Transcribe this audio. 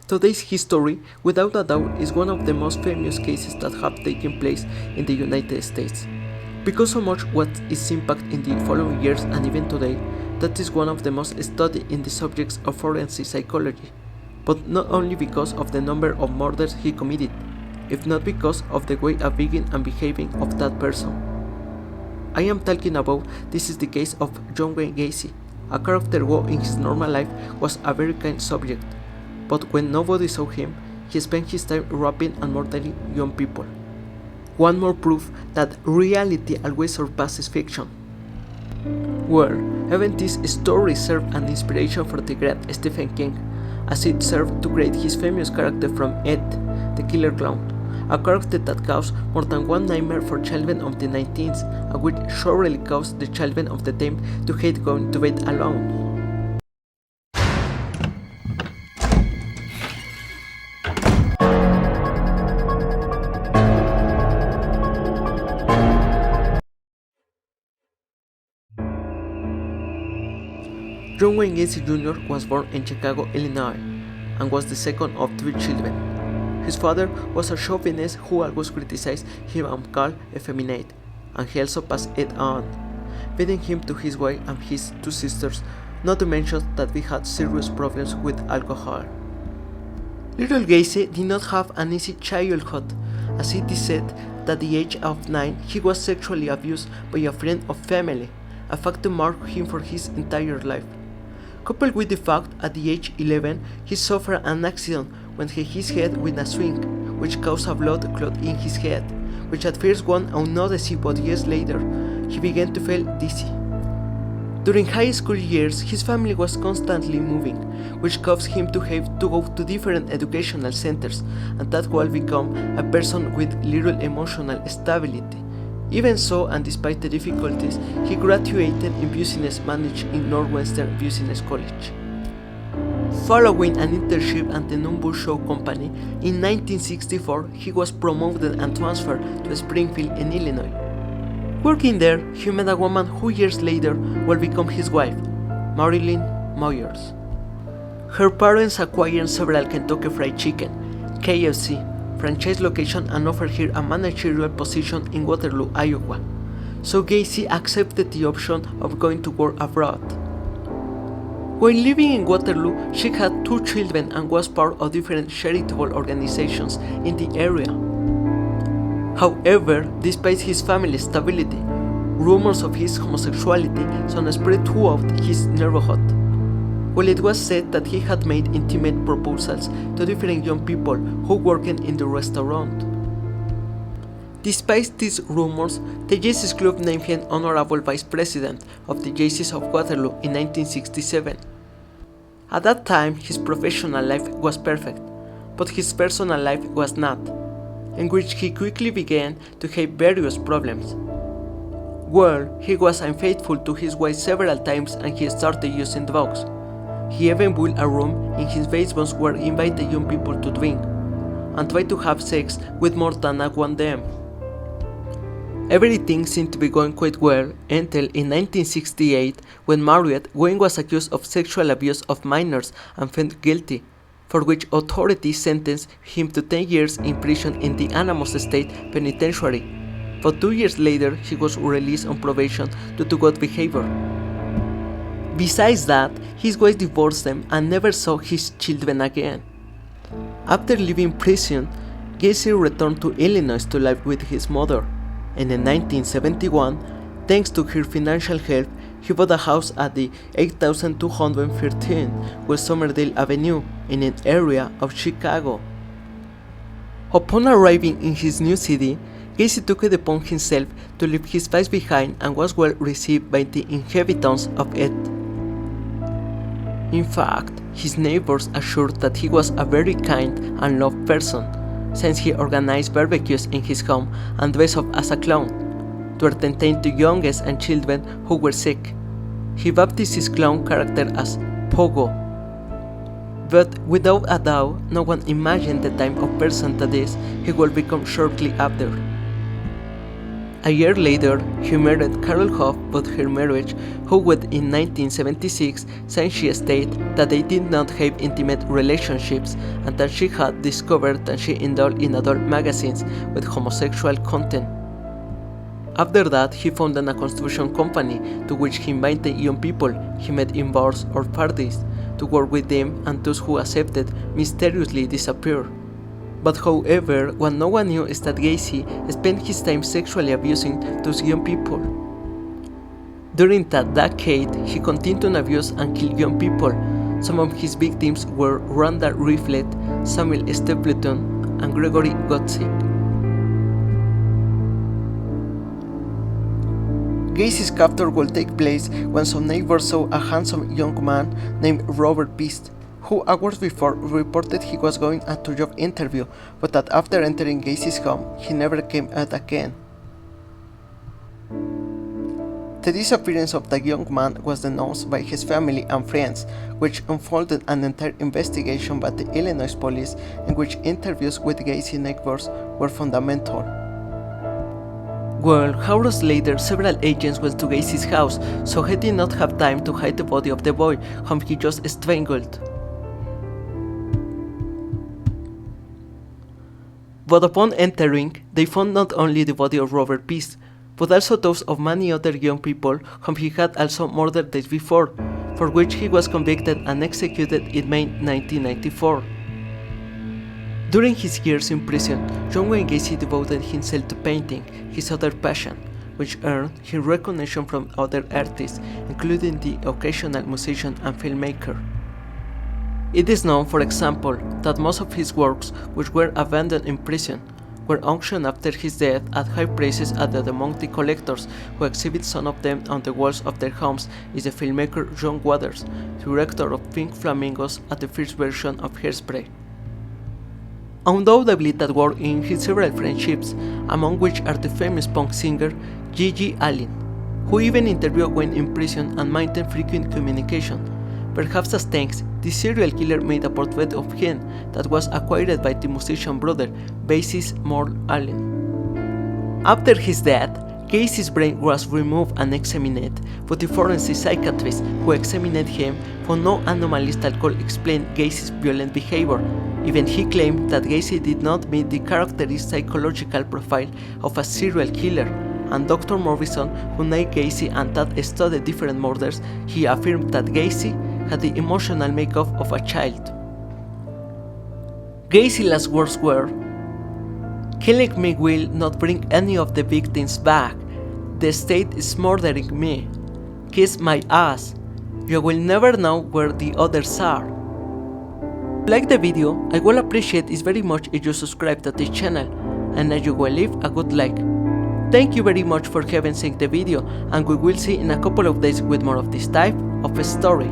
Today's history, without a doubt, is one of the most famous cases that have taken place in the United States. Because so much what its impact in the following years and even today, that is one of the most studied in the subjects of forensic psychology. But not only because of the number of murders he committed, if not because of the way of being and behaving of that person. I am talking about this is the case of John Wayne Gacy, a character who in his normal life was a very kind subject, but when nobody saw him, he spent his time raping and murdering young people. One more proof that reality always surpasses fiction. Well, even this story served an inspiration for the great Stephen King, as it served to create his famous character from Ed, the Killer Clown, a character that caused more than one nightmare for children of the 19th and which surely caused the children of the time to hate going to bed alone. John Wayne Gacy Jr. was born in Chicago, Illinois, and was the second of three children. His father was a chauvinist who always criticized him and called effeminate, and he also passed it on, feeding him to his wife and his two sisters, not to mention that he had serious problems with alcohol. Little Gacy did not have an easy childhood, as it is said that at the age of 9 he was sexually abused by a friend of family, a fact that marked him for his entire life. Coupled with the fact at the age 11 he suffered an accident when he hit his head with a swing, which caused a blood clot in his head, which at first went unnoticed, but years later he began to feel dizzy. During high school years, his family was constantly moving, which caused him to have to go to different educational centers, and that will become a person with little emotional stability. Even so, and despite the difficulties, he graduated in business management in Northwestern Business College. Following an internship at the Number Show Company, in 1964 he was promoted and transferred to Springfield in Illinois. Working there, he met a woman who years later will become his wife, Marilyn Moyers. Her parents acquired several Kentucky Fried Chicken, KFC, franchise location and offered her a managerial position in Waterloo, Iowa, so Gacy accepted the option of going to work abroad. While living in Waterloo, she had two children and was part of different charitable organizations in the area. However, despite his family's stability, rumors of his homosexuality soon spread throughout his neighborhood. Well, it was said that he had made intimate proposals to different young people who worked in the restaurant. Despite these rumors, the Jaycees Club named him Honorable Vice President of the Jaycees of Waterloo in 1967. At that time, his professional life was perfect, but his personal life was not, in which he quickly began to have various problems. Well, he was unfaithful to his wife several times and he started using drugs. He even built a room in his basement where he invited young people to drink, and tried to have sex with more than one of them. Everything seemed to be going quite well until in 1968 when Marriott, Wayne was accused of sexual abuse of minors and found guilty, for which authorities sentenced him to 10 years in prison in the Animas State Penitentiary, but 2 years later he was released on probation due to good behavior. Besides that, his wife divorced him and never saw his children again. After leaving prison, Gacy returned to Illinois to live with his mother, and in 1971, thanks to her financial help, he bought a house at the 8213 West Somerdale Avenue in an area of Chicago. Upon arriving in his new city, Gacy took it upon himself to leave his past behind and was well received by the inhabitants of it. In fact, his neighbors assured that he was a very kind and loved person, since he organized barbecues in his home and dressed up as a clown to entertain the youngest and children who were sick. He baptized his clown character as Pogo. But without a doubt, no one imagined the type of person that is he will become shortly after. A year later, he married Carol Hoff, but her marriage, who wed in 1976, since she stated that they did not have intimate relationships and that she had discovered that she indulged in adult magazines with homosexual content. After that, he founded a construction company to which he invited young people he met in bars or parties to work with them, and those who accepted mysteriously disappeared. But however, what no one knew is that Gacy spent his time sexually abusing those young people. During that decade, he continued to abuse and kill young people. Some of his victims were Rhonda Riflet, Samuel Stapleton, and Gregory Godzik. Gacy's capture will take place when some neighbors saw a handsome young man named Robert Beast, who hours before reported he was going to a job interview, but that after entering Gacy's home, he never came out again. The disappearance of the young man was denounced by his family and friends, which unfolded an entire investigation by the Illinois police, in which interviews with Gacy neighbors were fundamental. Well, hours later, several agents went to Gacy's house, so he did not have time to hide the body of the boy, whom he just strangled. But upon entering, they found not only the body of Robert Beast, but also those of many other young people whom he had also murdered days before, for which he was convicted and executed in May 1994. During his years in prison, John Wayne Gacy devoted himself to painting, his other passion, which earned him recognition from other artists, including the occasional musician and filmmaker. It is known, for example, that most of his works, which were abandoned in prison, were auctioned after his death at high prices, and that among the collectors who exhibit some of them on the walls of their homes is the filmmaker John Waters, director of Pink Flamingos and the first version of Hairspray. Undoubtedly that were in his several friendships, among which are the famous punk singer Gigi Allen, who even interviewed when in prison and maintained frequent communication. Perhaps as thanks, the serial killer made a portrait of him that was acquired by the musician brother, bassist Merle Allen. After his death, Gacy's brain was removed and examined, but the forensic psychiatrist who examined him found no anomalies that could explain Gacy's violent behavior. Even he claimed that Gacy did not meet the characteristic psychological profile of a serial killer, and Dr. Morrison, who knew Gacy and that studied different murders, he affirmed that Gacy had the emotional makeup of a child. Gacy's last words were, "Killing me will not bring any of the victims back. The state is murdering me. Kiss my ass. You will never know where the others are." If you like the video, I will appreciate it very much if you subscribe to this channel, and that you will leave a good like. Thank you very much for having seen the video, and we will see in a couple of days with more of this type of story.